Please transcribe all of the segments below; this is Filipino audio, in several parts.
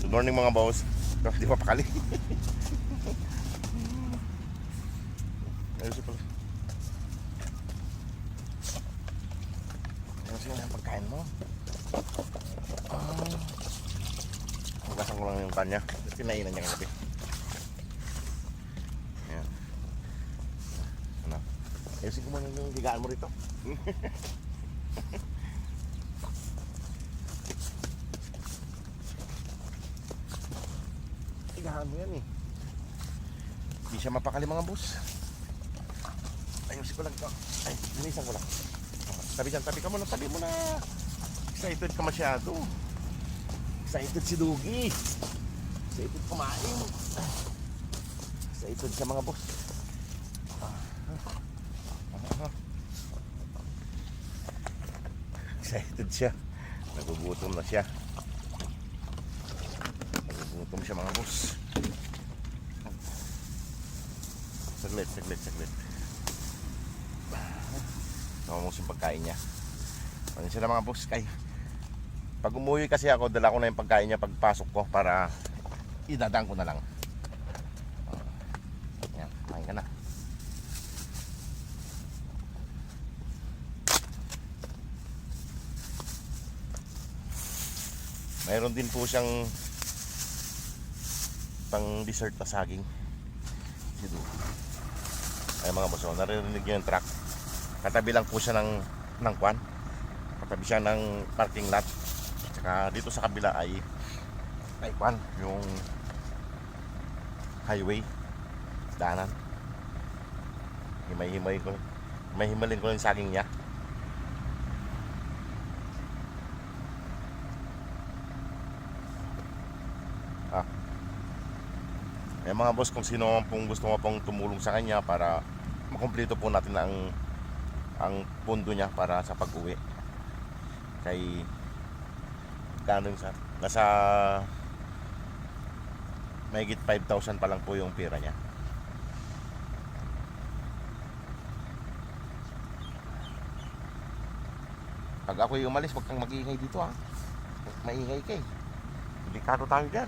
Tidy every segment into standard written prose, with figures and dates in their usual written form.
Good morning mga boss. Di pa pakali. Ayos pala. Ayos yun ang pagkain mo. Magasan ko lang yung kanya. Pinainan niya kagabi. Ayan. Ano? Ayusin ko muna yung higaan mo rito. Higaan mo yan eh. Hindi siya mapakali mga boss. Ayusin ko lang ito. Ay, linisan ko lang. Tabi dyan, tabi ka muna, tabi mo na. Excited ka masyado. Excited si Dugi. Excited kumain. Excited sa mga boss. Excited siya. Nagugutom na siya. Nagugutom siya mga boss. Saglit. Namamos yung pagkain niya. Ano sila mga boss kay. Pag umuwi kasi ako, dala ko na yung pagkain niya pagpasok ko para idadang ko na lang. Yan, kain ka na. Mayroon din po siyang pang dessert na saging. Ay mga boss, naririnig niyo yung truck. Katabi lang po siya ng kwan. Katabi siya ng parking lot. Tsaka dito sa kabila ay kwan, yung highway, daanan. Himalin ko yung saging niya. Mga boss, kung sino man pong gusto mo pong tumulong sa kanya para makumpleto po natin ang pondo niya para sa pag-uwi. Kay gano'n sa nasa mahigit 5,000 pa lang po yung pera niya. Pag ako'y umalis, wag kang mag-iingay dito ha. Maingay ka eh. Delikado tayo dyan.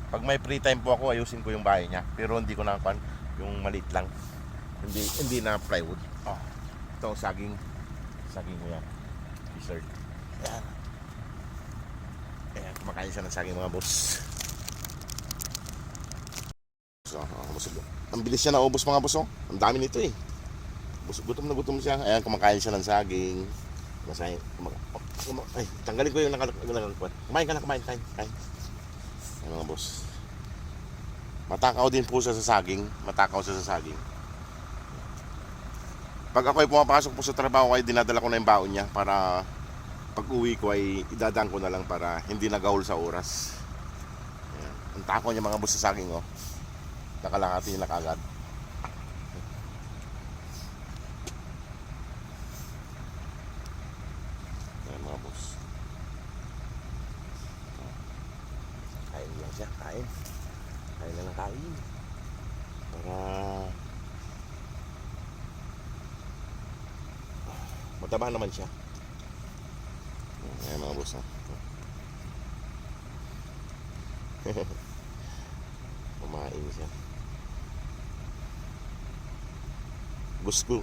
Pag may free time po ako, ayusin ko yung bahay niya. Pero hindi ko nakuan, yung maliit lang. Hindi na plywood. Ito saging mo yan. Dessert. Ayan. Ayan, kumakain siya ng saging mga boss. So, ang bilis siya naubos mga boss. Ang dami nito eh. Gutom na gutom siya. Ayan, kumakain siya ng saging. Masaya. Ay, tanggalin ko yung nakalagpuan. Kumain. Kain. Ayan mga boss. Matakaw din po siya sa saging. Pag ako ay pumapasok po sa trabaho, ay dinadala ko na yung baon niya para pag uwi ko ay idadang ko na lang para hindi nagahol sa oras. Ayan. Ang takaw niya mga boss sa saging nakalakati niya na kagad. Ayan mga boss. Kain lang siya, kain na ng kain para mataba naman siya. Ayan mga boss kumain siya.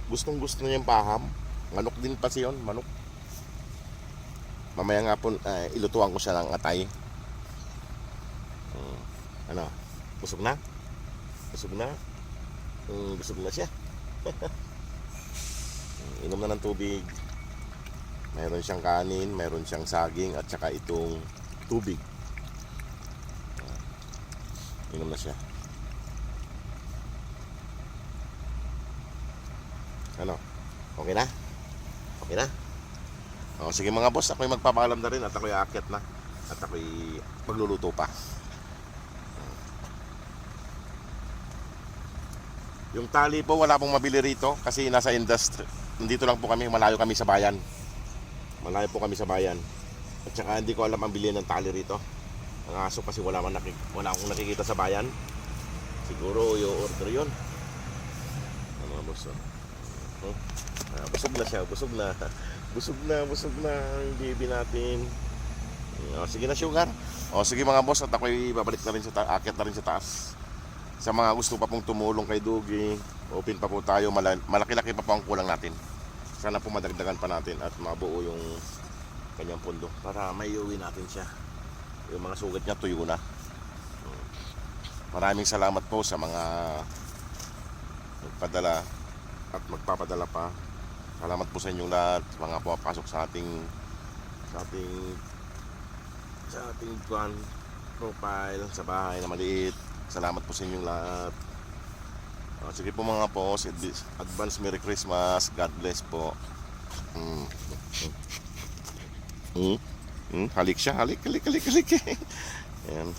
Gustong gusto niya yung paham. Manok din pa siya yun, manok. Mamaya nga po ilutuan ko siya ng atay. Ano? Busog na siya. Inom na ng tubig. Mayroon siyang kanin, mayroon siyang saging at saka itong tubig. Inom na siya. Ano? Okay na? Sige mga boss, ako'y magpapaalam na rin at ako'y aakyat na. At ako'y pagluluto pa. Yung tali po wala pong mabili rito kasi nasa industry. Nandito lang po kami, malayo kami sa bayan. At saka hindi ko alam ang bilhin ng tali rito. Ang aso kasi wala akong nakikita sa bayan. Siguro yung order yun. Ano mga boss? Busog na siya. Busog na ang baby natin. O, sige na, Sugar. O, sige mga boss, at ako'y babalik na rin aakyat na rin sa taas. Sa mga gusto pa pong tumulong kay Dugi, open pa po tayo, malaki-laki pa po ang kulang natin. Sana po madagdagan pa natin at mabuo yung kanyang pundo para may iuwi natin siya. Yung mga sugat niya tuyo na. Maraming salamat po sa mga nagpadala at magpapadala pa. Salamat po sa inyong lahat, sa mga pumapasok sa ating profile sa bahay na maliit. Salamat po sa inyong lahat. Sige po mga boss, advance Merry Christmas. God bless po. Halik siya, halik. Ayan.